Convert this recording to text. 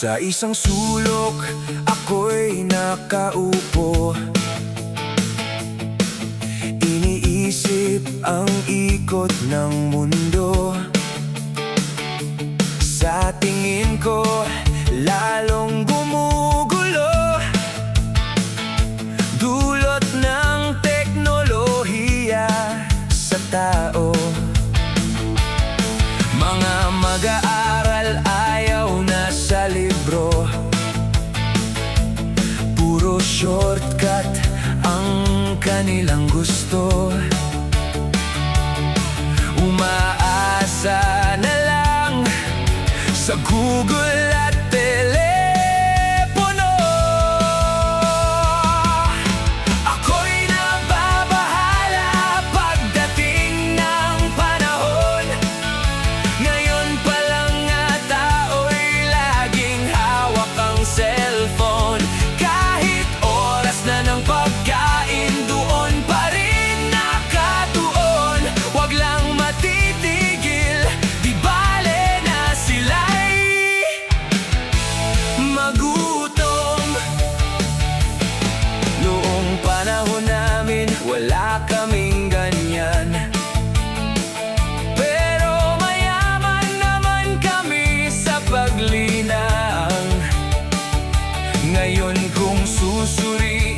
Sa isang sulok, ako'y nakaupo. Iniisip ang ikot ng mundo. Sa tingin ko, lalong gumugulo. Dulot ng teknolohiya sa tao. Mga mag-aaral ayaw na sa libro. Puro shortcut ang kanilang gusto. Umaasa na lang sa Google at telepono. Ako'y nababahala pagdating ng panahon. Ngayon pa lang nga tao'y laging hawak ang cellphone. Kahit oras na ng pagkain, doon pa rin nakatuon. Wag lang matitigil, di bale na sila'y magutom. Noong panahon namin, wala kaming ganyan. Pero mayaman naman kami sa paglinang. Ngayon kung susuriin